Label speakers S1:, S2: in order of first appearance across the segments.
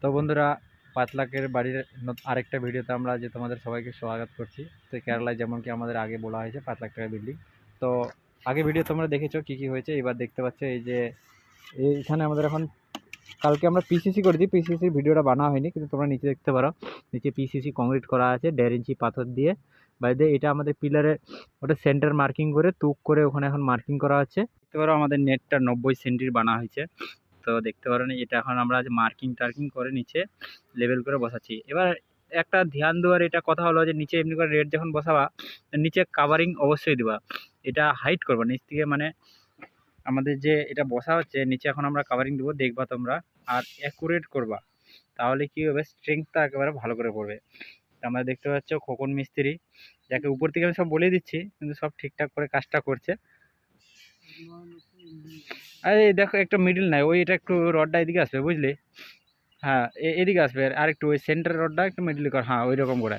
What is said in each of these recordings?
S1: তো বন্ধুরা, ৫ লাখের বাড়ির আরেকটা ভিডিওতে আমরা যে তোমাদের সবাইকে স্বাগত করছি। তো কেরালায় যেমন কি আমাদের আগে বলা হয়েছে ৫ লাখ টাকা বিল্ডিং। তো আগে ভিডিও তোমরা দেখেছো কি কি হয়েছে, এবার দেখতে পাচ্ছ এই যে এইখানে আমাদের এখন কালকে আমরা পিসিসি করেছি। পিসিসি ভিডিওটা বানা হয়নি, কিন্তু তোমরা নিচে দেখতে পারো, নিচে পিসিসি কংক্রিট করা আছে 1.5 ইঞ্চি পাথর দিয়ে। বাইরে এটা আমাদের পিলারে ওটা সেন্টার মার্কিং করে তুক করে ওখানে এখন মার্কিং করা হচ্ছে। দেখতে পারো আমাদের নেটটা 90 সেন্টির বানা হয়েছে। তো দেখতে পারেন এটা এখন আমরা মার্কিং টার্কিং করে নিচে লেভেল করে বসাচ্ছি। এবার একটা ধ্যান দেওয়ার এটা কথা হলো যে নিচে এমনি করে রেট যখন বসাবা, নিচে কাভারিং অবশ্যই দেবা। এটা হাইট করবা নিচ থেকে, মানে আমাদের যে এটা বসা হচ্ছে নিচে এখন আমরা কাভারিং দেবো, দেখবা তোমরা। আর অ্যাকুরেট করবা, তাহলে কি হবে, স্ট্রেংথটা একেবারে ভালো করে পড়বে। আমরা দেখতে পাচ্ছ খোকন মিস্ত্রি, যাকে উপর থেকে আমি সব বলে দিচ্ছি, কিন্তু সব ঠিকঠাক করে কাজটা করছে। আরে দেখো, একটা মিডিল নাই, ওই এটা একটু রডটা এদিকে আসবে, বুঝলি? হ্যাঁ, এদিকে আসবে, আর একটু ওই সেন্টার রডটা একটু মিডিল কর, হ্যাঁ ওই রকম করে।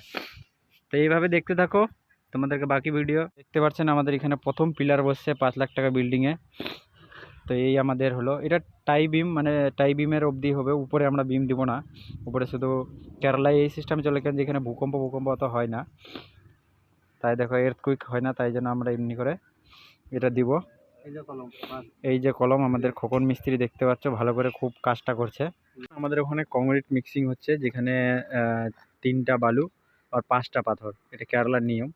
S1: তো এইভাবে দেখতে থাকো, তোমাদেরকে বাকি ভিডিও দেখতে পাচ্ছেন। আমাদের এখানে প্রথম পিলার বসছে ৫ লাখ টাকা বিল্ডিংয়ে। তো এই আমাদের হলো এটা টাই বিম, মানে টাই বিমের অবধি হবে, উপরে আমরা বিম দিব না। উপরে শুধু কেরালায় এই সিস্টেম চলে, কেন যেখানে ভূকম্প অত হয় না, তাই দেখো এর্থকুইক হয় না, তাই জন্য আমরা এমনি করে এটা দিব। এই যে কলম আমাদের খোকন মিস্ত্রি, দেখতে পাচ্ছ ভালো করে খুব কাজটা করছে। আমাদের ওখানে কংক্রিট মিক্সিং হচ্ছে, যেখানে 3টা বালু আর 5টা পাথর, এটা কেরালার নিয়ম,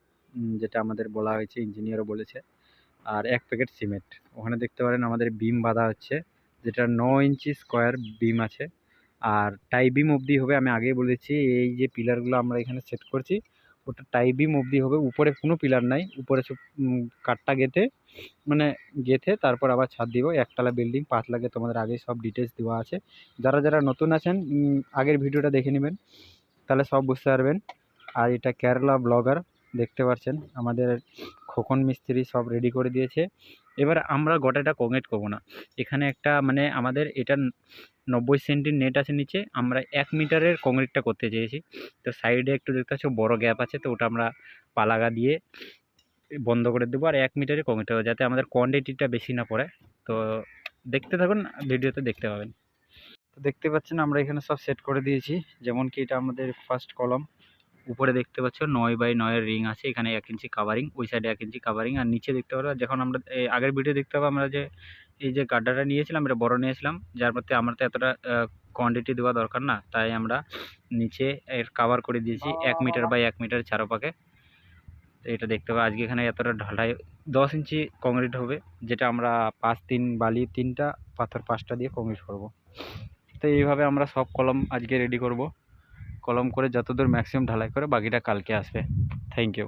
S1: যেটা আমাদের বলা হয়েছে, ইঞ্জিনিয়ারও বলেছে। আর 1 প্যাকেট সিমেন্ট ওখানে দেখতে পারেন আমাদের বিম বাঁধা হচ্ছে, যেটা 9 ইঞ্চি স্কোয়ার বিম আছে। আর টাই বিম অবধি হবে, আমি আগেই বলেছি। এই যে পিলারগুলো আমরা এখানে সেট করছি, ওটা টাই বিম অবধি হবে, উপরে কোনো পিলার নাই। উপরে সব কাঠটা গেঁথে, মানে গেঁথে তারপর আবার ছাদ দিব। একতলা বিল্ডিং 5 লাখে, তোমাদের আগে সব ডিটেলস দেওয়া আছে। যারা যারা নতুন আছেন, আগের ভিডিওটা দেখে নেবেন, তাহলে সব বুঝতে পারবেন। আর এটা কেরালা ব্লগার, দেখতে পাচ্ছেন আমাদের খোকন মিস্ত্রি সব রেডি করে দিয়েছে। এবার আমরা গোটাটা কংক্রিট করবো না, এখানে একটা মানে আমাদের এটা 90 সেন্টির নেট আছে নিচে, আমরা 1 মিটারের কংক্রিটটা করতে চেয়েছি। তো সাইডে একটু দেখতে পাচ্ছ বড় গ্যাপ আছে, তো ওটা আমরা পালাগা দিয়ে বন্ধ করে দেবো। আর 1 মিটারে কংক্রিট হবে, যাতে আমাদের কোয়ান্টিটিটা বেশি না পড়ে। তো দেখতে থাকুন, ভিডিওতে দেখতে পাবেন। তো দেখতে পাচ্ছেন আমরা এখানে সব সেট করে দিয়েছি। যেমন কি এটা আমাদের ফার্স্ট কলম, উপরে দেখতে পাচ্ছ 9x9-এর রিং আছে, এখানে 1 ইঞ্চি কাভারিং, ওই সাইডে 1 ইঞ্চি কাভারিং। আর নিচে দেখতে পারো, যখন আমরা আগের ভিডিও দেখতে পাবো, আমরা যে এই যে গাড্ডাটা নিয়েছিলাম, এটা বড় নিয়েছিলাম, যার মধ্যে আমরা তো এতটা কোয়ান্টিটি দেওয়া দরকার না, তাই আমরা নিচে এর কাভার করে দিয়েছি 1 মিটার বাই 1 মিটার চারপাকে। তো এটা দেখতে পাবো আজকে এখানে এতটা ঢালাই 10 ইঞ্চি কংক্রিট হবে, যেটা আমরা 5-3 বালি 3টা পাথর 5টা দিয়ে কংক্রিট করব। তো এইভাবে আমরা সব কলম আজকে রেডি করব। কলম করে যতদূর ম্যাক্সিমাম ঢালাই করে, বাকিটা কালকে আসবে। Thank you.